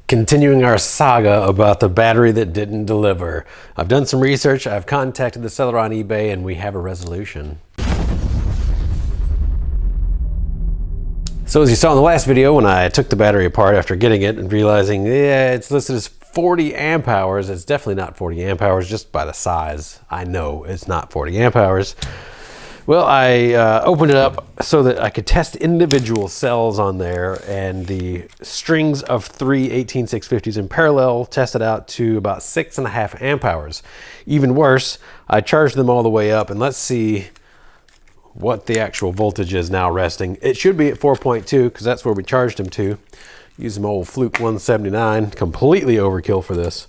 Continuing our saga about the battery that didn't deliver. I've done some research, I've contacted the seller on eBay, and we have a resolution. So as you saw in the last video, when I took the battery apart after getting it and realizing, yeah, it's listed as 40 amp hours, it's definitely not 40 amp hours just by the size. I know it's not 40 amp hours. Well, I opened it up so that I could test individual cells on there, and the strings of three 18650s in parallel tested out to about 6.5 amp hours. Even worse, I charged them all the way up, and let's see what the actual voltage is now resting. It should be at 4.2 because that's where we charged them to. Use some old Fluke 179, completely overkill for this.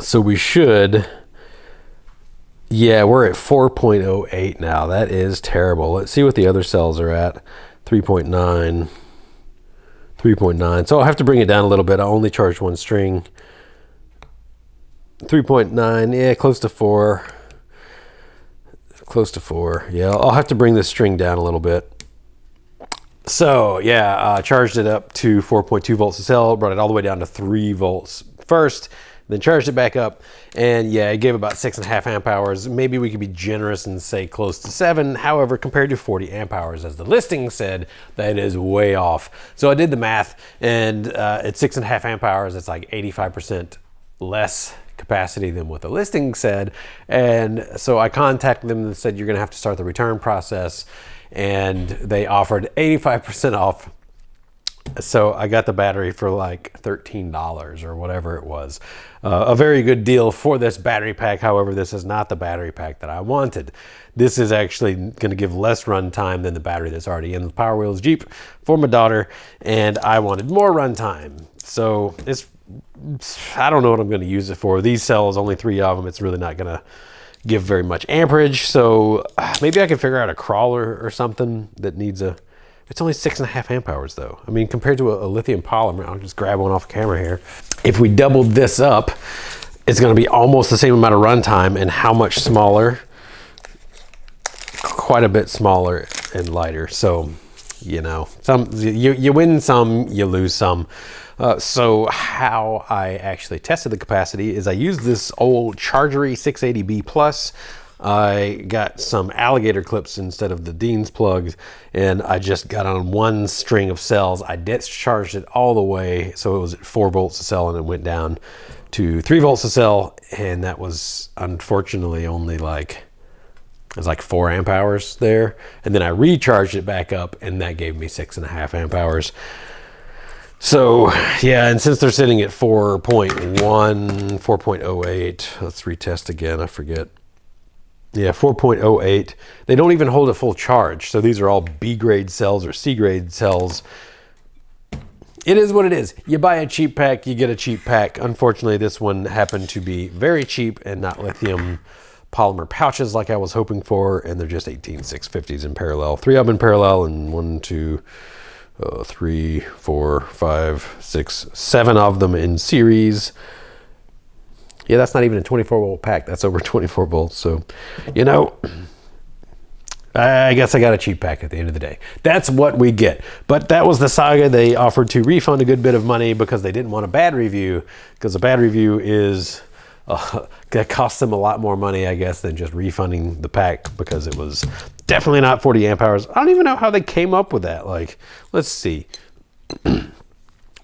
So we should... Yeah, we're at 4.08 now. That is terrible. Let's see what the other cells are at. 3.9, 3.9. So I'll have to bring it down a little bit. I only charged one string. 3.9, yeah, close to 4. Close to 4. Yeah, I'll have to bring this string down a little bit. So yeah, I charged it up to 4.2 volts a cell, brought it all the way down to 3 volts first, then charged it back up, and yeah, it gave about 6.5 amp hours. Maybe we could be generous and say close to 7. However, compared to 40 amp hours, as the listing said, that is way off. So I did the math, and at 6.5 amp hours, it's like 85% less capacity than what the listing said. And so I contacted them and said, you're gonna have to start the return process. And they offered 85% off. So I got the battery for like $13 or whatever it was. A very good deal for this battery pack. However, this is not the battery pack that I wanted. This is actually going to give less run time than the battery that's already in the Power Wheels Jeep for my daughter, and I wanted more run time. So I don't know what I'm going to use it for. These cells, only 3 of them, it's really not going to give very much amperage. So maybe I can figure out a crawler or something that needs a... It's only 6.5 amp hours though. I mean, compared to a lithium polymer, I'll just grab one off camera here. If we doubled this up, it's gonna be almost the same amount of runtime, and how much smaller? Quite a bit smaller and lighter. So, you know, you win some, you lose some. So how I actually tested the capacity is I used this old Chargery 680B Plus. I got some alligator clips instead of the Dean's plugs, and I just got on one string of cells. I discharged it all the way, so it was at 4 volts a cell, and it went down to 3 volts a cell, and that was unfortunately only like, it was like 4 amp hours there. And then I recharged it back up, and that gave me 6.5 amp hours. So yeah, and since they're sitting at 4.1, 4.08, let's retest again, I forget. Yeah, 4.08. They don't even hold a full charge. So these are all B grade cells or C grade cells. It is what it is. You buy a cheap pack, you get a cheap pack. Unfortunately, this one happened to be very cheap and not lithium polymer pouches like I was hoping for. And they're just 18650s in parallel. 3 of them in parallel, and 1, 2, 3, 4, 5, 6, 7 of them in series. Yeah, that's not even a 24 volt pack. That's over 24 volts. So, you know, I guess I got a cheap pack at the end of the day. That's what we get. But that was the Saga. They offered to refund a good bit of money because they didn't want a bad review, because a bad review is, that cost them a lot more money, I guess, than just refunding the pack, because it was definitely not 40 amp hours. I don't even know how they came up with that. Like, let's see.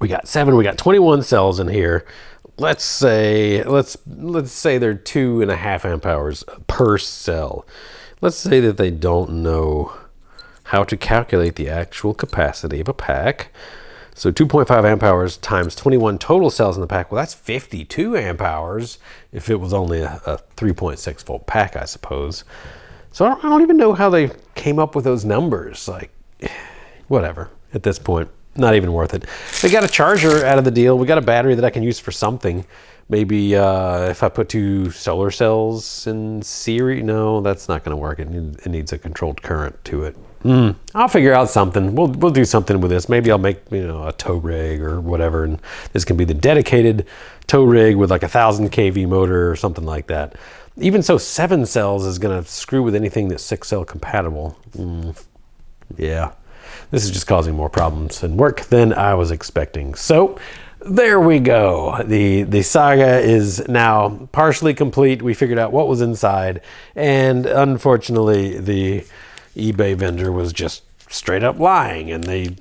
We got 21 cells in here. Let's say they're 2.5 amp hours per cell. Let's say that they don't know how to calculate the actual capacity of a pack. So 2.5 amp hours times 21 total cells in the pack. Well, that's 52 amp hours if it was only a 3.6 volt pack, I suppose. So I don't even know how they came up with those numbers. Like, whatever at this point. Not even worth it. We got a charger out of the deal. We got a battery that I can use for something. Maybe if I put 2 solar cells in series. No, that's not going to work. It needs a controlled current to it. I'll figure out something. We'll do something with this. Maybe I'll make, you know, a tow rig or whatever, and this can be the dedicated tow rig with like 1,000 kV motor or something like that. Even so, 7 cells is going to screw with anything that's 6 cell compatible. Yeah. this is just causing more problems and work than I was expecting. So there we go. The Saga is now partially complete. We figured out what was inside, and unfortunately the eBay vendor was just straight up lying, and they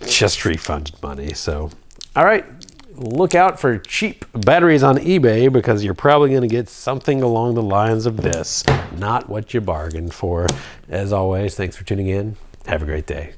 just refunded money. So all right, look out for cheap batteries on eBay, because you're probably going to get something along the lines of this, not what you bargained for. As always, thanks for tuning in. Have a great day.